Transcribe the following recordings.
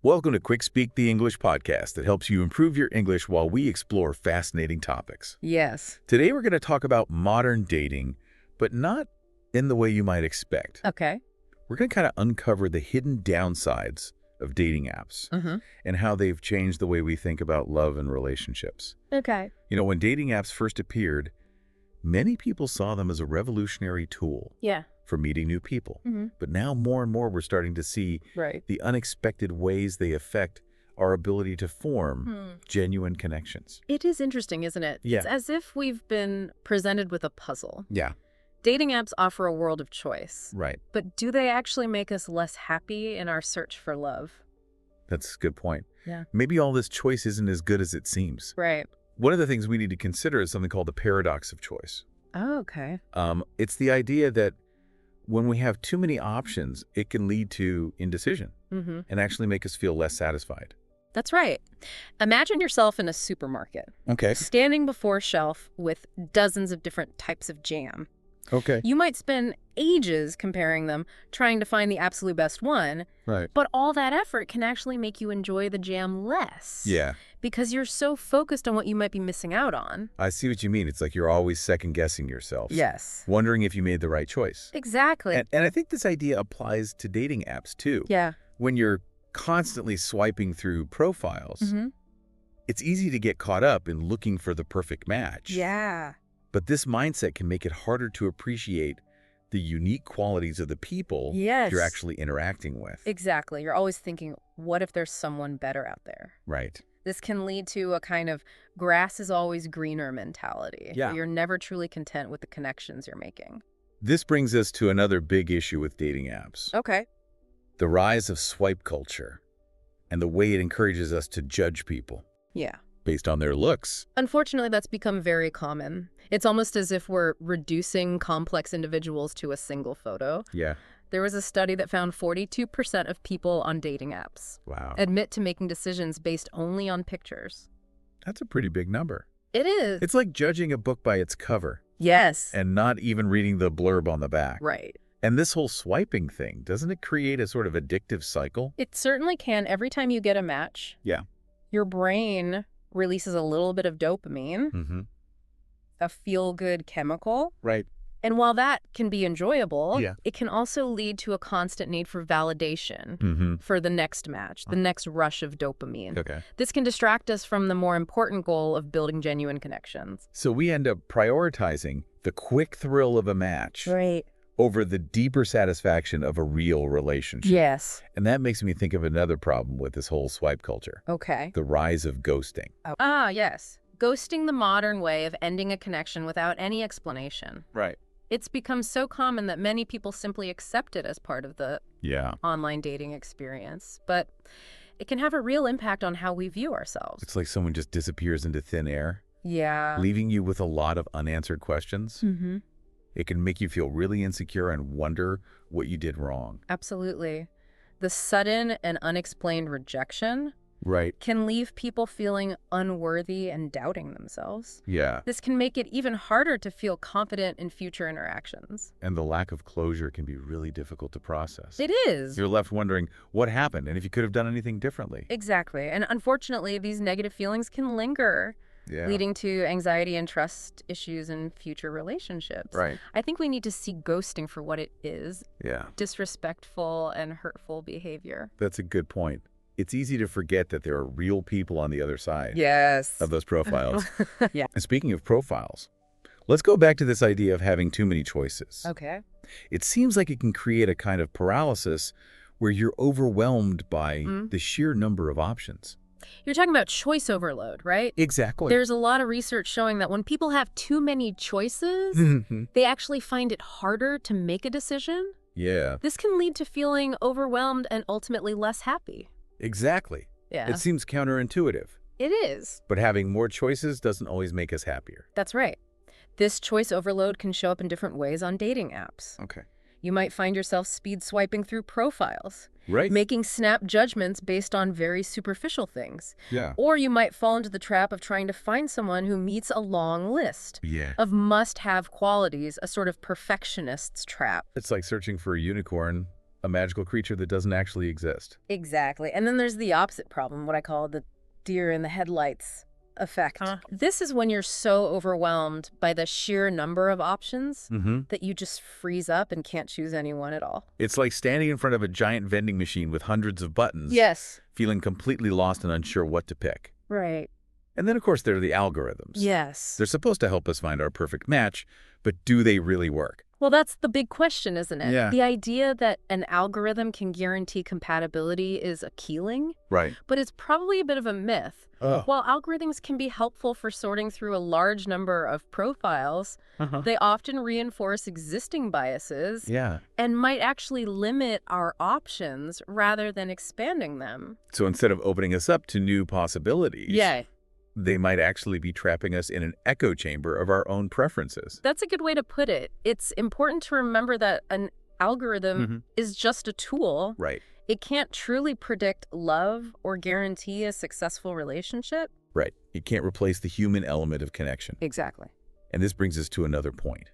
Welcome to QuickSpeak, the English podcast that helps you improve your English while we explore fascinating topics. Yes. Today we're going to talk about modern dating, but not in the way you might expect. Okay. We're going to kind of uncover the hidden downsides of dating apps and how they've changed the way we think about love and relationships. Okay. You know, when dating apps first appeared, many people saw them as a revolutionary tool Yeah. for meeting new people. But now more and more we're starting to see Right. the unexpected ways they affect our ability to form genuine connections. It is interesting, isn't it? Yeah. It's as if we've been presented with a puzzle. Yeah, Dating apps offer a world of choice. right. But do they actually make us less happy in our search for love? That's a good point. Yeah. Maybe all this choice isn't as good as it seems. Right. One of the things we need to consider is something called the paradox of choice. Oh, okay. It's the idea that when we have too many options, it can lead to indecision and actually make us feel less satisfied. That's right. Imagine yourself in a supermarket, Okay. standing before a shelf with dozens of different types of jam. Okay. You might spend ages comparing them, trying to find the absolute best one, Right. but all that effort can actually make you enjoy the jam less. Yeah. Because you're so focused on what you might be missing out on. I see what you mean. It's like you're always second-guessing yourself. Yes. Wondering if you made the right choice. Exactly. And I think this idea applies to dating apps, too. Yeah. When you're constantly swiping through profiles, it's easy to get caught up in looking for the perfect match. Yeah. But this mindset can make it harder to appreciate the unique qualities of the people Yes. you're actually interacting with. Exactly. You're always thinking, what if there's someone better out there? Right. This can lead to a kind of grass is always greener mentality. Yeah. Where you're never truly content with the connections you're making. This brings us to another big issue with dating apps. Okay. The rise of swipe culture and the way it encourages us to judge people Yeah. based on their looks. Unfortunately, that's become very common. It's almost as if we're reducing complex individuals to a single photo. Yeah. There was a study that found 42% of people on dating apps Wow. admit to making decisions based only on pictures. That's a pretty big number. It is. It's like judging a book by its cover Yes. and not even reading the blurb on the back. Right. And this whole swiping thing, doesn't it create a sort of addictive cycle? It certainly can. Every time you get a match, Yeah. your brain releases a little bit of dopamine, a feel-good chemical. Right. And while that can be enjoyable, Yeah. it can also lead to a constant need for validation for the next match, the next rush of dopamine. Okay. This can distract us from the more important goal of building genuine connections. So we end up prioritizing the quick thrill of a match Right. over the deeper satisfaction of a real relationship. Yes. And that makes me think of another problem with this whole swipe culture, Okay. the rise of ghosting. Yes. Ghosting, the modern way of ending a connection without any explanation. Right. It's become so common that many people simply accept it as part of the Yeah. online dating experience. But it can have a real impact on how we view ourselves. It's like someone just disappears into thin air, Yeah. leaving you with a lot of unanswered questions. Mm-hmm. It can make you feel really insecure and wonder what you did wrong. Absolutely. The sudden and unexplained rejection Right. can leave people feeling unworthy and doubting themselves. Yeah. This can make it even harder to feel confident in future interactions. And the lack of closure can be really difficult to process. It is. You're left wondering what happened and if you could have done anything differently. Exactly. And unfortunately, these negative feelings can linger, Yeah. leading to anxiety and trust issues in future relationships. Right. I think we need to see ghosting for what it is, Yeah. disrespectful and hurtful behavior. That's a good point. It's easy to forget that there are real people on the other side Yes. of those profiles. Yeah. And speaking of profiles, let's go back to this idea of having too many choices. Okay. It seems like it can create a kind of paralysis where you're overwhelmed by the sheer number of options. You're talking about choice overload, right? Exactly. There's a lot of research showing that when people have too many choices, they actually find it harder to make a decision. Yeah, This can lead to feeling overwhelmed and ultimately less happy. exactly. Yeah. It seems counterintuitive, It is. but having more choices doesn't always make us happier. That's right. This choice overload can show up in different ways on dating apps. Okay. You might find yourself speed swiping through profiles, Right? making snap judgments based on very superficial things. Yeah. Or you might fall into the trap of trying to find someone who meets a long list Yeah. of must-have qualities, a sort of perfectionist's trap. It's like searching for a unicorn a magical creature that doesn't actually exist. Exactly. And then there's the opposite problem, what I call the deer in the headlights effect. This is when you're so overwhelmed by the sheer number of options that you just freeze up and can't choose any one at all. It's like standing in front of a giant vending machine with hundreds of buttons, Yes. feeling completely lost and unsure what to pick. Right. And then, of course, there are the algorithms. Yes. They're supposed to help us find our perfect match, but do they really work? Well, that's the big question, isn't it? Yeah. The idea that an algorithm can guarantee compatibility is appealing, Right. but it's probably a bit of a myth. Oh. While algorithms can be helpful for sorting through a large number of profiles, they often reinforce existing biases Yeah. and might actually limit our options rather than expanding them. So instead of opening us up to new possibilities, Yeah. they might actually be trapping us in an echo chamber of our own preferences. That's a good way to put it. It's important to remember that an algorithm is just a tool. Right. It can't truly predict love or guarantee a successful relationship. Right. It can't replace the human element of connection. Exactly. And this brings us to another point.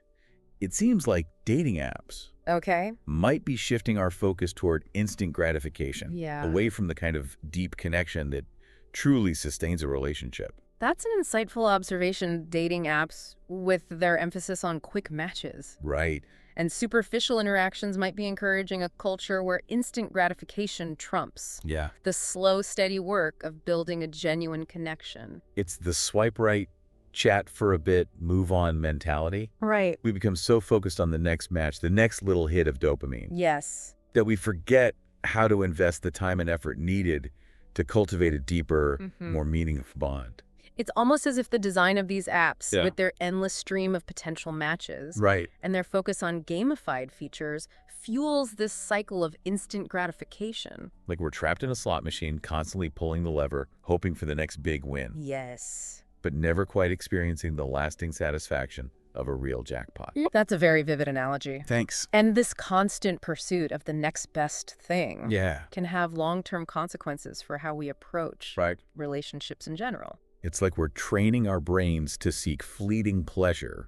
It seems like dating apps Okay. might be shifting our focus toward instant gratification, Yeah. away from the kind of deep connection that truly sustains a relationship. That's an insightful observation, dating apps with their emphasis on quick matches. Right. And superficial interactions might be encouraging a culture where instant gratification trumps Yeah. the slow, steady work of building a genuine connection. It's the swipe right, chat for a bit, move on mentality. Right. We become so focused on the next match, the next little hit of dopamine, Yes. that we forget how to invest the time and effort needed to cultivate a deeper, more meaningful bond. It's almost as if the design of these apps, Yeah. with their endless stream of potential matches, Right. and their focus on gamified features, fuels this cycle of instant gratification. Like we're trapped in a slot machine, constantly pulling the lever, hoping for the next big win, Yes. but never quite experiencing the lasting satisfaction of a real jackpot. That's a very vivid analogy. Thanks. And this constant pursuit of the next best thing Yeah. can have long-term consequences for how we approach Right. relationships in general. It's like we're training our brains to seek fleeting pleasure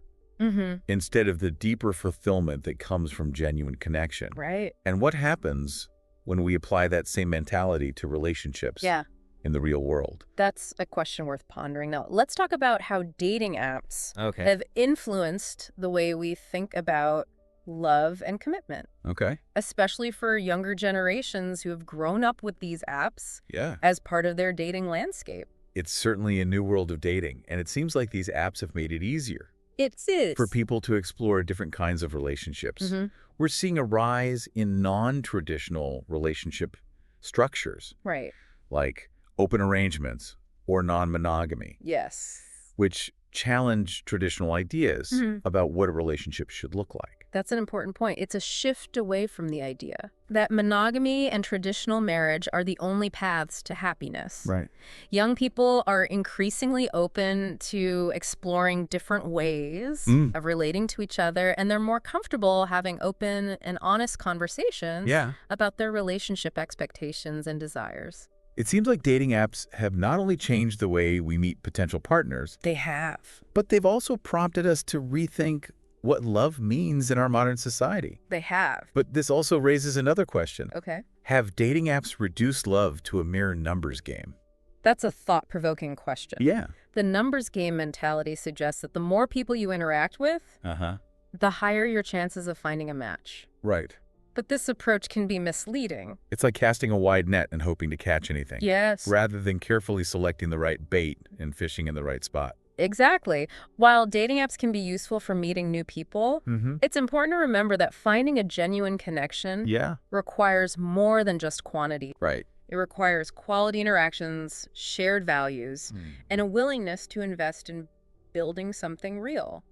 instead of the deeper fulfillment that comes from genuine connection. Right. And what happens when we apply that same mentality to relationships in the real world? That's a question worth pondering. Now, let's talk about how dating apps Okay. have influenced the way we think about love and commitment, Okay. especially for younger generations who have grown up with these apps Yeah. as part of their dating landscape. It's certainly a new world of dating, and it seems like these apps have made it easier It is. for people to explore different kinds of relationships. We're seeing a rise in non-traditional relationship structures, Right. like open arrangements or non-monogamy, Yes. which challenge traditional ideas about what a relationship should look like. That's an important point. It's a shift away from the idea that monogamy and traditional marriage are the only paths to happiness. Right. Young people are increasingly open to exploring different ways of relating to each other, and they're more comfortable having open and honest conversations about their relationship expectations and desires. It seems like dating apps have not only changed the way we meet potential partners, They have. but they've also prompted us to rethink what love means in our modern society. They have. But this also raises another question. Okay. Have dating apps reduced love to a mere numbers game? That's a thought-provoking question. Yeah. The numbers game mentality suggests that the more people you interact with, the higher your chances of finding a match. Right. But this approach can be misleading. It's like casting a wide net and hoping to catch anything. Yes. Rather than carefully selecting the right bait and fishing in the right spot. Exactly. While dating apps can be useful for meeting new people, it's important to remember that finding a genuine connection requires more than just quantity. Right. It requires quality interactions, shared values, and a willingness to invest in building something real.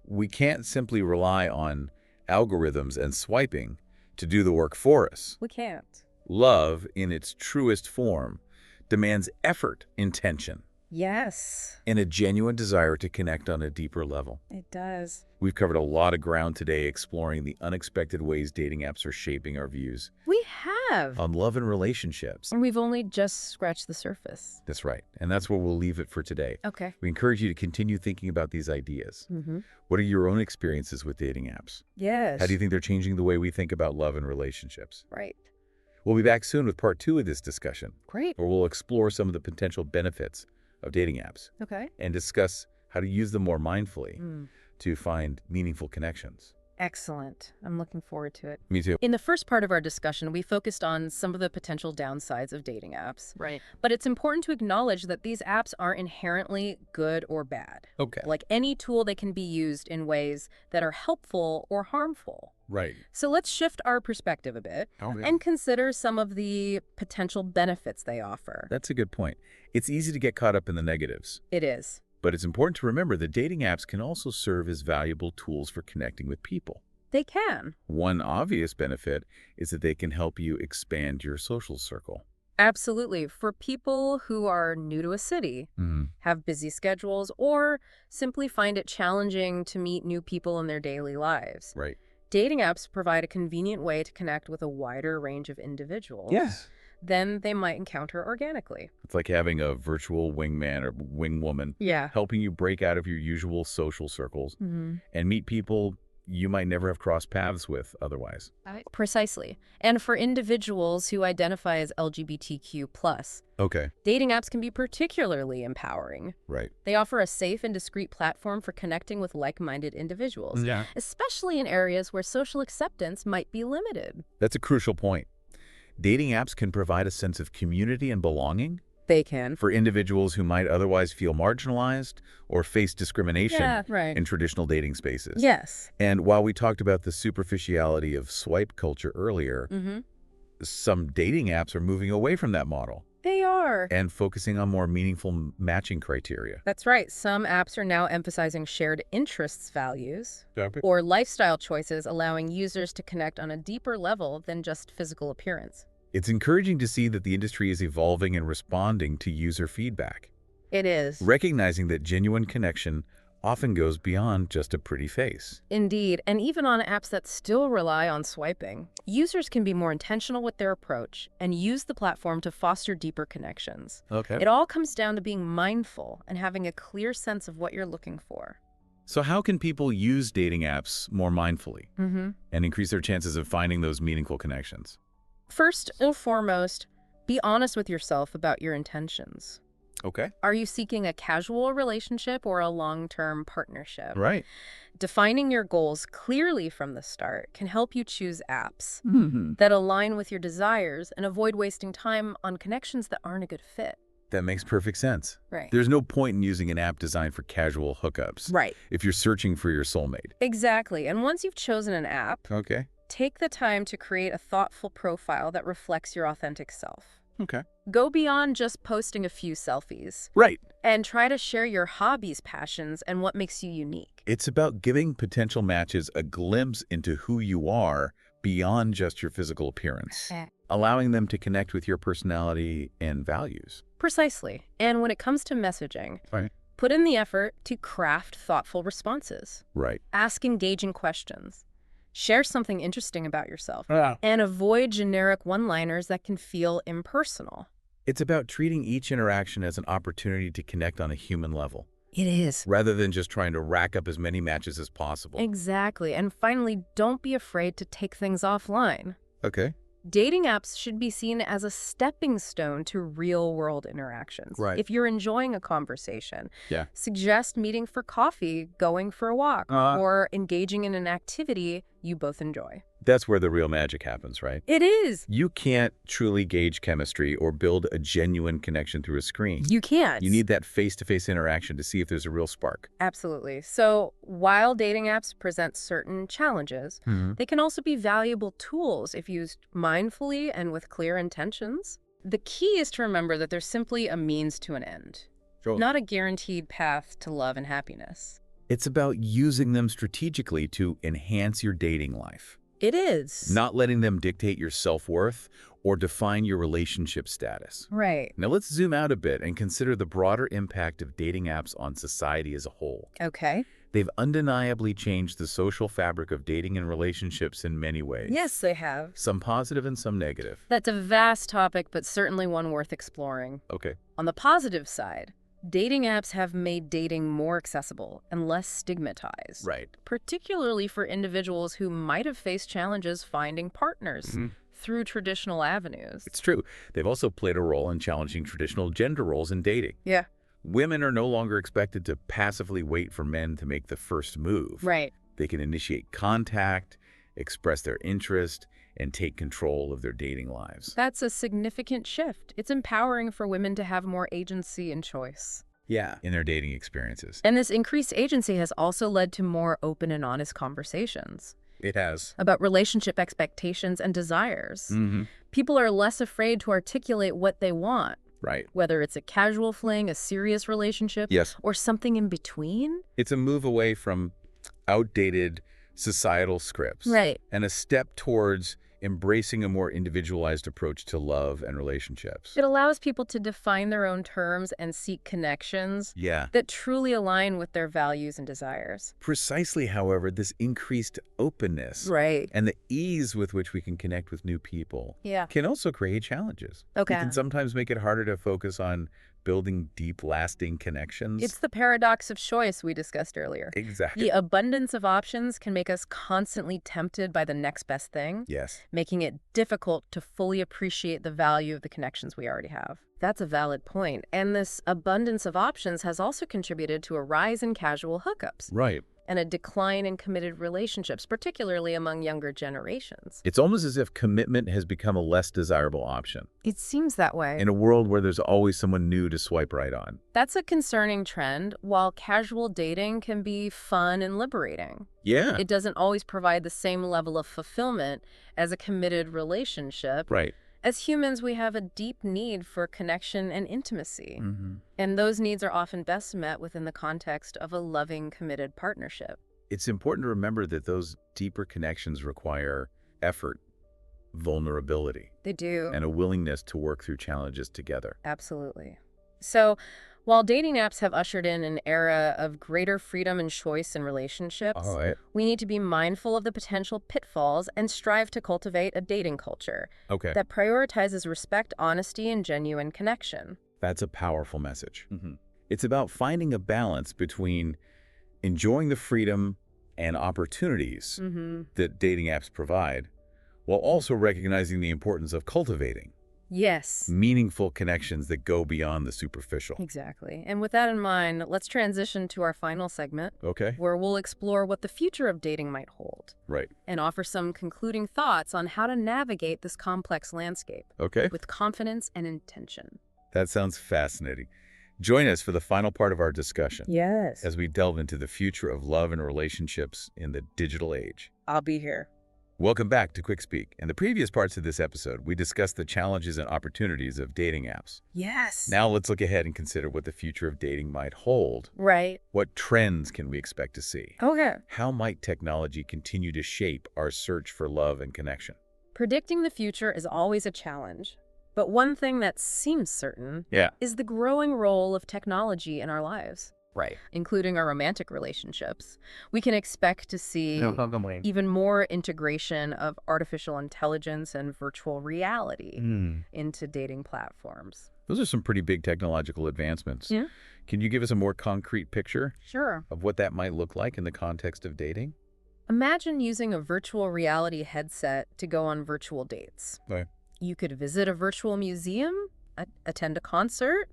We can't simply rely on algorithms and swiping to do the work for us. We can't. Love, in its truest form, demands effort, intention, Yes, and a genuine desire to connect on a deeper level. it does. We've covered a lot of ground today exploring the unexpected ways dating apps are shaping our views We have. on love and relationships. And we've only just scratched the surface. That's right. And that's where we'll leave it for today. Okay. We encourage you to continue thinking about these ideas. What are your own experiences with dating apps? Yes. How do you think they're changing the way we think about love and relationships? Right. We'll be back soon with part 2 of this discussion, Great. where we'll explore some of the potential benefits of dating apps Okay. and discuss how to use them more mindfully to find meaningful connections. Excellent. I'm looking forward to it. Me too. In the first part of our discussion, we focused on some of the potential downsides of dating apps. Right. But it's important to acknowledge that these apps aren't inherently good or bad. Okay. Like any tool, they can be used in ways that are helpful or harmful. Right. So let's shift our perspective a bit and consider some of the potential benefits they offer. That's a good point. It's easy to get caught up in the negatives. It is. But it's important to remember that dating apps can also serve as valuable tools for connecting with people. They can. One obvious benefit is that they can help you expand your social circle. Absolutely. For people who are new to a city, have busy schedules, or simply find it challenging to meet new people in their daily lives. Right. Dating apps provide a convenient way to connect with a wider range of individuals than they might encounter organically. It's like having a virtual wingman or wingwoman helping you break out of your usual social circles and meet people you might never have crossed paths with otherwise. Precisely. And for individuals who identify as LGBTQ+, Okay. dating apps can be particularly empowering. Right. They offer a safe and discreet platform for connecting with like-minded individuals, especially in areas where social acceptance might be limited. That's a crucial point. Dating apps can provide a sense of community and belonging They can. for individuals who might otherwise feel marginalized or face discrimination in traditional dating spaces. Yes. And while we talked about the superficiality of swipe culture earlier, some dating apps are moving away from that model They are. and focusing on more meaningful matching criteria. That's right. Some apps are now emphasizing shared interests values or lifestyle choices, allowing users to connect on a deeper level than just physical appearance. It's encouraging to see that the industry is evolving and responding to user feedback, It is. recognizing that genuine connection often goes beyond just a pretty face. Indeed, and even on apps that still rely on swiping, users can be more intentional with their approach and use the platform to foster deeper connections. Okay. It all comes down to being mindful and having a clear sense of what you're looking for. So how can people use dating apps more mindfully and increase their chances of finding those meaningful connections? First and foremost, be honest with yourself about your intentions. Okay. Are you seeking a casual relationship or a long-term partnership? Right. Defining your goals clearly from the start can help you choose apps that align with your desires and avoid wasting time on connections that aren't a good fit. That makes perfect sense. Right. There's no point in using an app designed for casual hookups Right. if you're searching for your soulmate. Exactly. And once you've chosen an app, Okay. take the time to create a thoughtful profile that reflects your authentic self. Okay. Go beyond just posting a few selfies Right. and try to share your hobbies, passions, and what makes you unique. It's about giving potential matches a glimpse into who you are beyond just your physical appearance, allowing them to connect with your personality and values. Precisely. And when it comes to messaging, put in the effort to craft thoughtful responses. Right. Ask engaging questions. Share something interesting about yourself. And avoid generic one-liners that can feel impersonal. It's about treating each interaction as an opportunity to connect on a human level, It is. rather than just trying to rack up as many matches as possible. Exactly. And finally, don't be afraid to take things offline. Okay. Dating apps should be seen as a stepping stone to real-world interactions. Right. If you're enjoying a conversation, Yeah. suggest meeting for coffee, going for a walk, or engaging in an activity you both enjoy. That's where the real magic happens, right? It is. You can't truly gauge chemistry or build a genuine connection through a screen. You can't. You need that face-to-face interaction to see if there's a real spark. Absolutely. So while dating apps present certain challenges, they can also be valuable tools if used mindfully and with clear intentions. The key is to remember that they're simply a means to an end, not a guaranteed path to love and happiness. It's about using them strategically to enhance your dating life, It is. not letting them dictate your self-worth or define your relationship status. Right. Now let's zoom out a bit and consider the broader impact of dating apps on society as a whole. Okay. They've undeniably changed the social fabric of dating and relationships in many ways. Yes, they have. Some positive and some negative. That's a vast topic, but certainly one worth exploring. Okay. On the positive side, dating apps have made dating more accessible and less stigmatized. Right. Particularly for individuals who might have faced challenges finding partners through traditional avenues. It's true. They've also played a role in challenging traditional gender roles in dating. Yeah. Women are no longer expected to passively wait for men to make the first move. Right. They can initiate contact, express their interest, and take control of their dating lives. That's a significant shift. It's empowering for women to have more agency and choice. Yeah, in their dating experiences. And this increased agency has also led to more open and honest conversations. It has. About relationship expectations and desires. People are less afraid to articulate what they want. Right. Whether it's a casual fling, a serious relationship, yes, or something in between. It's a move away from outdated societal scripts. Right. And a step towards embracing a more individualized approach to love and relationships. It allows people to define their own terms and seek connections that truly align with their values and desires. Precisely, however, this increased openness and the ease with which we can connect with new people can also create challenges. Okay. It can sometimes make it harder to focus on building deep, lasting connections. It's the paradox of choice we discussed earlier. Exactly. The abundance of options can make us constantly tempted by the next best thing. Yes. Making it difficult to fully appreciate the value of the connections we already have. That's a valid point. And this abundance of options has also contributed to a rise in casual hookups. Right. And a decline in committed relationships, particularly among younger generations. It's almost as if commitment has become a less desirable option. It seems that way. In a world where there's always someone new to swipe right on. That's a concerning trend. While casual dating can be fun and liberating, it doesn't always provide the same level of fulfillment as a committed relationship. Right. As humans, we have a deep need for connection and intimacy. And those needs are often best met within the context of a loving, committed partnership. It's important to remember that those deeper connections require effort, vulnerability. They do. And a willingness to work through challenges together. Absolutely. So, while dating apps have ushered in an era of greater freedom and choice in relationships, we need to be mindful of the potential pitfalls and strive to cultivate a dating culture that prioritizes respect, honesty, and genuine connection. That's a powerful message. It's about finding a balance between enjoying the freedom and opportunities that dating apps provide, while also recognizing the importance of cultivating meaningful connections that go beyond the superficial. Exactly. And with that in mind, let's transition to our final segment, where we'll explore what the future of dating might hold. Right. And offer some concluding thoughts on how to navigate this complex landscape with confidence and intention. That sounds fascinating. Join us for the final part of our discussion. Yes. As we delve into the future of love and relationships in the digital age. I'll be here. Welcome back to QuickSpeak. In the previous parts of this episode, we discussed the challenges and opportunities of dating apps. Yes. Now let's look ahead and consider what the future of dating might hold. Right. What trends can we expect to see? Okay. How might technology continue to shape our search for love and connection? Predicting the future is always a challenge. But one thing that seems certain is the growing role of technology in our lives. Right. Including our romantic relationships. We can expect to see even more integration of artificial intelligence and virtual reality into dating platforms. Those are some pretty big technological advancements. Yeah. Can you give us a more concrete picture of what that might look like in the context of dating? Imagine using a virtual reality headset to go on virtual dates. Right. You could visit a virtual museum, attend a concert,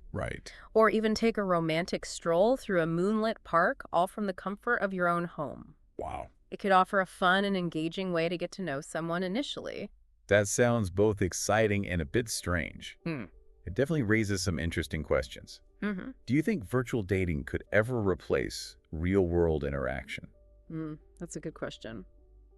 or even take a romantic stroll through a moonlit park, all from the comfort of your own home. Wow. It could offer a fun and engaging way to get to know someone initially. That sounds both exciting and a bit strange. It definitely raises some interesting questions. Do you think virtual dating could ever replace real-world interaction? That's a good question.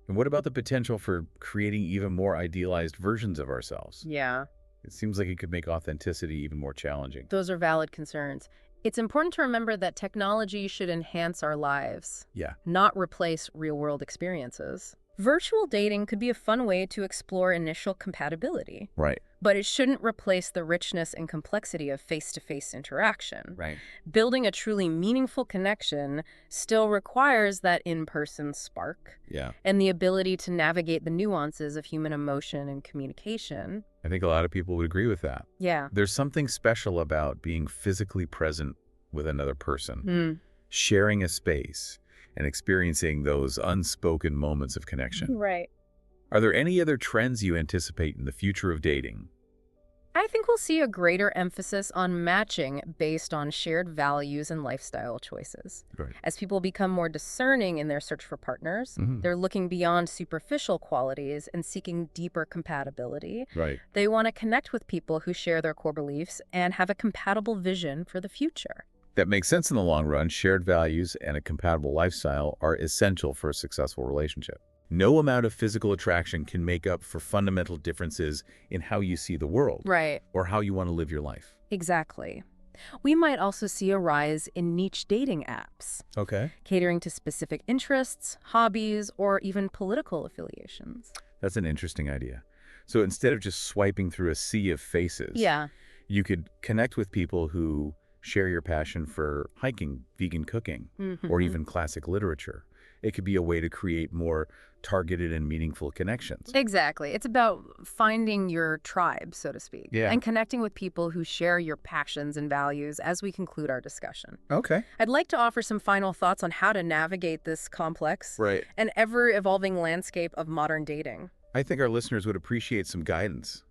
And what about the potential for creating even more idealized versions of ourselves? Yeah. It seems like it could make authenticity even more challenging. Those are valid concerns. It's important to remember that technology should enhance our lives, not replace real-world experiences. Virtual dating could be a fun way to explore initial compatibility. Right. But it shouldn't replace the richness and complexity of face-to-face interaction. Right. Building a truly meaningful connection still requires that in-person spark. Yeah. And the ability to navigate the nuances of human emotion and communication. I think a lot of people would agree with that. Yeah. There's something special about being physically present with another person, sharing a space, and experiencing those unspoken moments of connection. Right. Are there any other trends you anticipate in the future of dating? I think we'll see a greater emphasis on matching based on shared values and lifestyle choices. Right. As people become more discerning in their search for partners, they're looking beyond superficial qualities and seeking deeper compatibility. Right. They want to connect with people who share their core beliefs and have a compatible vision for the future. That makes sense in the long run. Shared values and a compatible lifestyle are essential for a successful relationship. No amount of physical attraction can make up for fundamental differences in how you see the world. Right. Or how you want to live your life. Exactly. We might also see a rise in niche dating apps, Okay. catering to specific interests, hobbies, or even political affiliations. That's an interesting idea. So instead of just swiping through a sea of faces, you could connect with people who share your passion for hiking, vegan cooking, or even classic literature. It could be a way to create more targeted and meaningful connections. Exactly. It's about finding your tribe, so to speak, and connecting with people who share your passions and values as we conclude our discussion. Okay. I'd like to offer some final thoughts on how to navigate this complex and ever-evolving landscape of modern dating. I think our listeners would appreciate some guidance.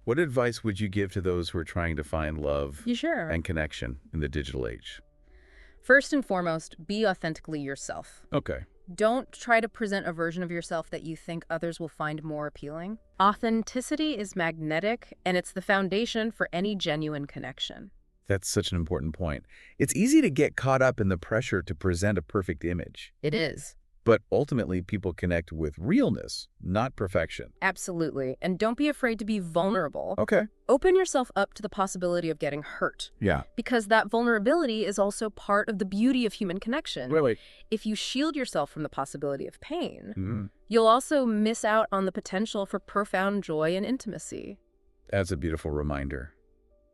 What advice would you give to those who are trying to find love and connection in the digital age? First and foremost, be authentically yourself. Okay. Don't try to present a version of yourself that you think others will find more appealing. Authenticity is magnetic, and it's the foundation for any genuine connection. That's such an important point. It's easy to get caught up in the pressure to present a perfect image. It is. But ultimately, people connect with realness, not perfection. Absolutely. And don't be afraid to be vulnerable. Okay. Open yourself up to the possibility of getting hurt. Yeah. Because that vulnerability is also part of the beauty of human connection. Really? If you shield yourself from the possibility of pain, you'll also miss out on the potential for profound joy and intimacy. That's a beautiful reminder.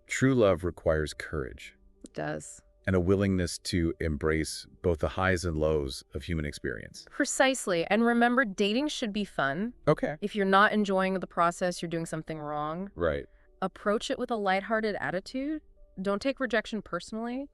True love requires courage. It does. And a willingness to embrace both the highs and lows of human experience. Precisely. And remember, dating should be fun. Okay. If you're not enjoying the process, you're doing something wrong. Right. Approach it with a lighthearted attitude. Don't take rejection personally.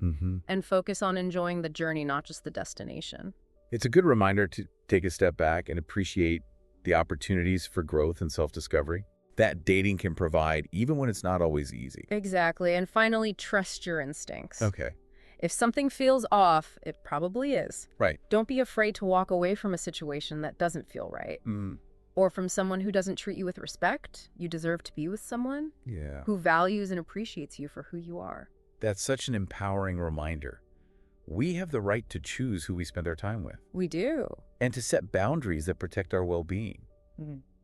And focus on enjoying the journey, not just the destination. It's a good reminder to take a step back and appreciate the opportunities for growth and self-discovery that dating can provide, even when it's not always easy. Exactly. And finally, trust your instincts. Okay. If something feels off, it probably is. Right. Don't be afraid to walk away from a situation that doesn't feel right. Or from someone who doesn't treat you with respect. You deserve to be with someone who values and appreciates you for who you are. That's such an empowering reminder. We have the right to choose who we spend our time with. We do. And to set boundaries that protect our well-being.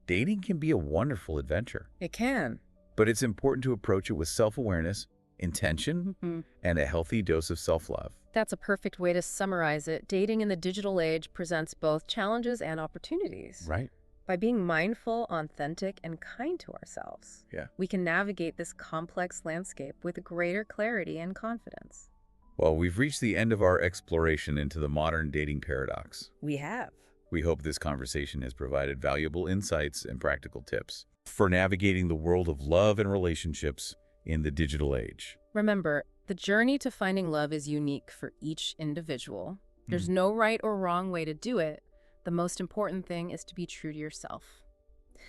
Dating can be a wonderful adventure. It can. But it's important to approach it with self-awareness, intention, and a healthy dose of self-love. That's a perfect way to summarize it. Dating in the digital age presents both challenges and opportunities. Right. By being mindful, authentic, and kind to ourselves, we can navigate this complex landscape with greater clarity and confidence. Well, we've reached the end of our exploration into the modern dating paradox. We have. We hope this conversation has provided valuable insights and practical tips for navigating the world of love and relationships in the digital age. Remember, the journey to finding love is unique for each individual. There's no right or wrong way to do it. The most important thing is to be true to yourself.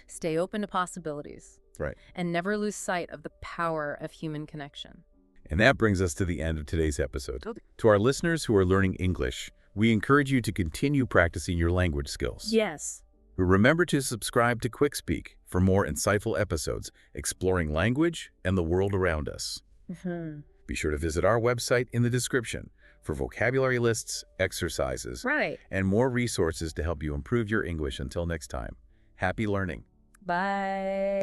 Stay open to possibilities. Right. And never lose sight of the power of human connection. And that brings us to the end of today's episode. To our listeners who are learning English, we encourage you to continue practicing your language skills. Yes. Remember to subscribe to QuickSpeak for more insightful episodes exploring language and the world around us. Be sure to visit our website in the description for vocabulary lists, exercises, and more resources to help you improve your English. Until next time, happy learning. Bye.